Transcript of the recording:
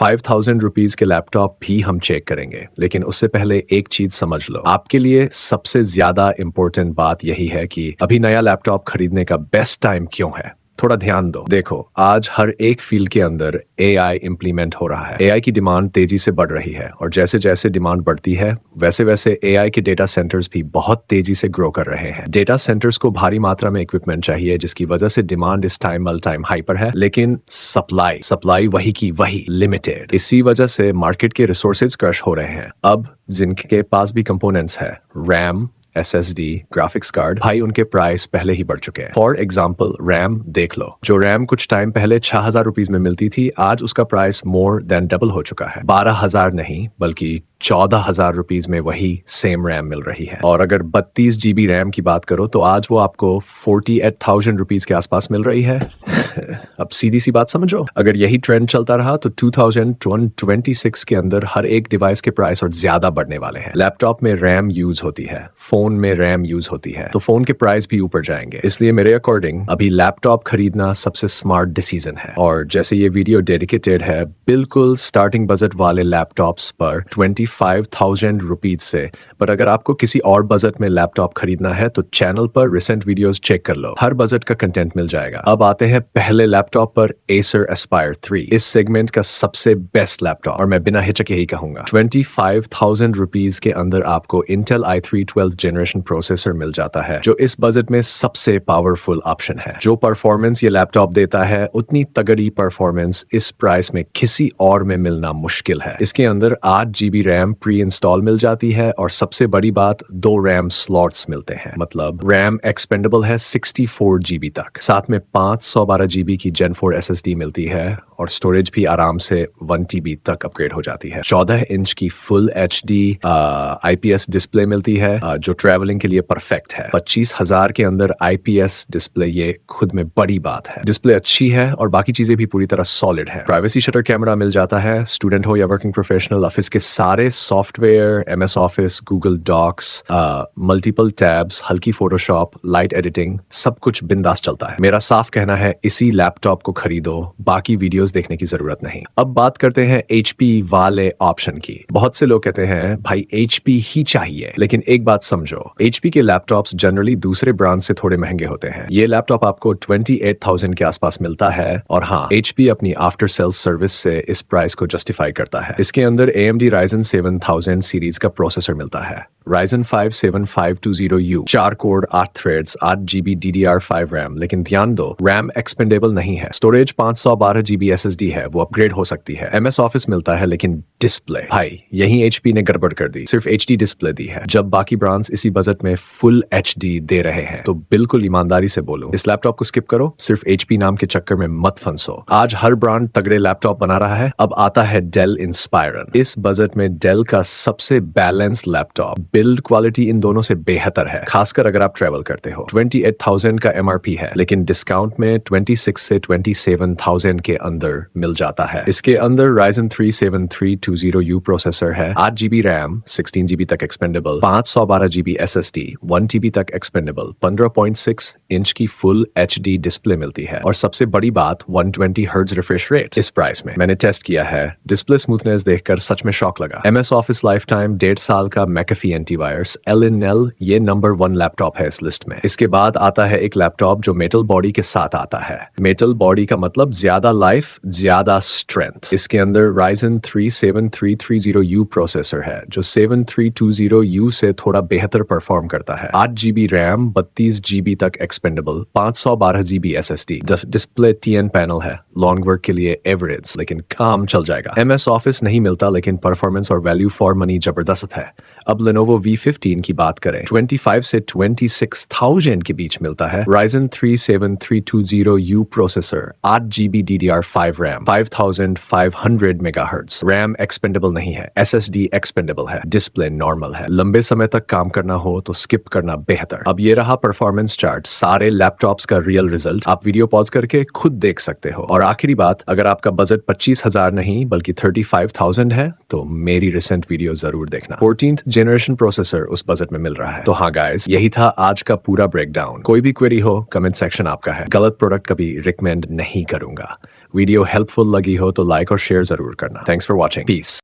₹5000 के लैपटॉप भी हम चेक करेंगे, लेकिन उससे पहले एक चीज समझ लो, आपके लिए सबसे ज्यादा इंपॉर्टेंट बात यही है कि अभी नया लैपटॉप खरीदने का बेस्ट टाइम क्यों है। थोड़ा ध्यान दो। देखो, आज हर एक फील्ड के अंदर AI इम्प्लीमेंट हो रहा है। AI की डिमांड तेजी से बढ़ रही है और जैसे जैसे डिमांड बढ़ती है वैसे वैसे AI के डेटा सेंटर्स भी बहुत तेजी से ग्रो कर रहे हैं। डेटा सेंटर्स को भारी मात्रा में इक्विपमेंट चाहिए, जिसकी वजह से डिमांड इस टाइम ऑल टाइम हाइपर है, लेकिन सप्लाई वही की वही लिमिटेड। इसी वजह से मार्केट के रिसोर्सेज क्रश हो रहे हैं। अब जिनके पास भी कंपोनेंट्स है, रैम, SSD, ग्राफिक्स कार्ड, भाई उनके प्राइस पहले ही बढ़ चुके हैं। फॉर एग्जाम्पल रैम देख लो। जो रैम कुछ टाइम पहले 6000 में मिलती थी, आज उसका प्राइस मोर देन डबल हो चुका है। 12000 नहीं बल्कि 14000 में वही सेम रैम मिल रही है। और अगर 32 GB रैम की बात करो तो आज वो आपको 48,000 के आसपास मिल रही है। अब सीधी सी बात समझो, अगर यही ट्रेंड चलता रहा तो 2026 के अंदर हर एक डिवाइस के प्राइस और ज्यादा बढ़ने वाले हैं। लैपटॉप में रैम यूज होती है, फोन में रैम यूज होती है, तो फोन के प्राइस भी ऊपर जाएंगे। इसलिए मेरे अकॉर्डिंग अभी लैपटॉप खरीदना सबसे स्मार्ट डिसीजन है। और जैसे ये वीडियो डेडिकेटेड है बिल्कुल स्टार्टिंग बजट वाले लैपटॉप्स पर 25,000 से, पर अगर आपको किसी और बजट में लैपटॉप खरीदना है तो चैनल पर रिसेंट वीडियोस चेक कर लो, हर बजट का कंटेंट मिल जाएगा। अब आते हैं पहले लैपटॉप पर, Acer Aspire 3, इस सेगमेंट का सबसे बेस्ट लैपटॉप, और मैं बिना हिचक यही कहूंगा। 25,000 के अंदर आपको Intel i3 12th generation processor मिल जाता है, जो इस बजट में सबसे पावरफुल ऑप्शन है। जो परफॉर्मेंस ये लैपटॉप देता है उतनी तगड़ी परफॉर्मेंस इस प्राइस में किसी और में मिलना मुश्किल है। इसके अंदर 8 GB रैम प्री इंस्टॉल मिल जाती है और सबसे बड़ी बात 2 रैम स्लॉट्स मिलते हैं, मतलब रैम एक्सपेंडेबल है 64 GB तक। साथ में 512 GB की Gen 4 SSD मिलती है और स्टोरेज भी आराम से 1 TB तक अपग्रेड हो जाती है। 14 इंच की फुल HD IPS डिस्प्ले मिलती है, जो ट्रैवलिंग के लिए परफेक्ट है। 25,000 के अंदर IPS डिस्प्ले, ये खुद में बड़ी बात है। डिस्प्ले अच्छी है और बाकी चीजें भी पूरी तरह सॉलिड है। प्राइवेसी शटर कैमरा मिल जाता है। स्टूडेंट हो या वर्किंग प्रोफेशनल, ऑफिस के सारे software, MS office, Google Docs, multiple tabs, हल्की फोटोशॉप, लाइट एडिटिंग, सब कुछ बिंदास चलता है। मेरा साफ कहना है इसी लैपटॉप को खरीदो, बाकी वीडियोस देखने की जरूरत नहीं। अब बात करते हैं HP वाले ऑप्शन की। बहुत से लोग कहते हैं भाई HP ही चाहिए, लेकिन एक बात समझो, HP के लैपटॉप्स जनरली दूसरे ब्रांड से थोड़े महंगे होते हैं। ये लैपटॉप आपको 28,000 के आसपास मिलता है और हाँ, HP अपनी आफ्टर सेल्स सर्विस से इस प्राइस को जस्टिफाई करता है। इसके अंदर AMD Ryzen 7000 सीरीज का प्रोसेसर मिलता है, Ryzen 5 7520U, 4 core, 8 threads, 8 GB DDR5 RAM. लेकिन ध्यान दो, रैम एक्सपेंडेबल नहीं है। स्टोरेज 512 GB SSD है, वो अपग्रेड हो सकती है। MS ऑफिस मिलता है, लेकिन डिस्प्ले, भाई यही HP ने गड़बड़ कर दी, सिर्फ HD डिस्प्ले दी है, जब बाकी ब्रांड्स इसी बजट में फुल HD दे रहे हैं। तो बिल्कुल ईमानदारी से बोलो, इस लैपटॉप को स्किप करो, सिर्फ HP नाम के चक्कर में मत फंसो। आज हर ब्रांड तगड़े लैपटॉप बना रहा है। अब आता है Dell Inspiron। इस बजट में Dell का सबसे balance laptop, build quality in दोनों से बेहतर है, खासकर अगर आप ट्रेवल करते हो। 28,000 का MRP है, लेकिन डिस्काउंट में 26 से 27,000 के अंदर मिल जाता है। इसके अंदर Ryzen 3 7320U प्रोसेसर है, 8 GB रैम, 16 GB तक एक्सपेंडेबल, 512 GB SSD, 1 TB तक एक्सपेंडेबल, 15.6 इंच की फुल HD डिस्प्ले मिलती है और सबसे बड़ी बात 120 Hz रिफ्रेश रेट। इस प्राइस में मैंने टेस्ट किया है, डिस्प्ले स्मूथनेस देखकर सच में शॉक लगा। MS ऑफिस लाइफ टाइम 1.5 साल का McAfee एंटीवायरस, LNL, ये नंबर 1 लैपटॉप है इस लिस्ट में। इसके बाद आता है एक लैपटॉप जो मेटल बॉडी के साथ आता है। मेटल बॉडी का मतलब ज्यादा लाइफ, ज्यादा स्ट्रेंथ। इसके अंदर Ryzen 3 7330U प्रोसेसर है, जो 7320U से थोड़ा बेहतर परफॉर्म करता है। 8 GB रैम, 32 GB तक expandable, 512 GB SSD, display TN panel है, लॉन्ग वर्क के लिए एवरेज, लेकिन काम चल जाएगा। MS ऑफिस नहीं मिलता, लेकिन परफॉर्मेंस और वैल्यू फॉर मनी जबरदस्त है। अब Lenovo V15 की बात करें, 25 से 26,000 के बीच मिलता है। Ryzen 3 7320U processor, 8 GB DDR5 RAM, 5500 MHz, RAM expandable नहीं है, SSD एक्सपेंडेबल है, डिस्प्ले नॉर्मल है। लंबे समय तक काम करना हो तो स्किप करना बेहतर। अब ये रहा परफॉर्मेंस चार्ट, सारे लैपटॉप्स का रियल रिजल्ट, आप वीडियो पॉज करके खुद देख सकते हो। और आखिरी बात, अगर आपका बजट 25,000 नहीं बल्कि 35,000 है तो मेरी रिसेंट वीडियो जरूर देखना। 14th जनरेशन प्रोसेसर उस बजट में मिल रहा है। तो हाँ गाइस, यही था आज का पूरा ब्रेकडाउन। कोई भी क्वेरी हो, कमेंट सेक्शन आपका है। गलत प्रोडक्ट कभी रिकमेंड नहीं करूंगा। वीडियो हेल्पफुल लगी हो तो लाइक और शेयर जरूर करना। Thanks for watching. पीस।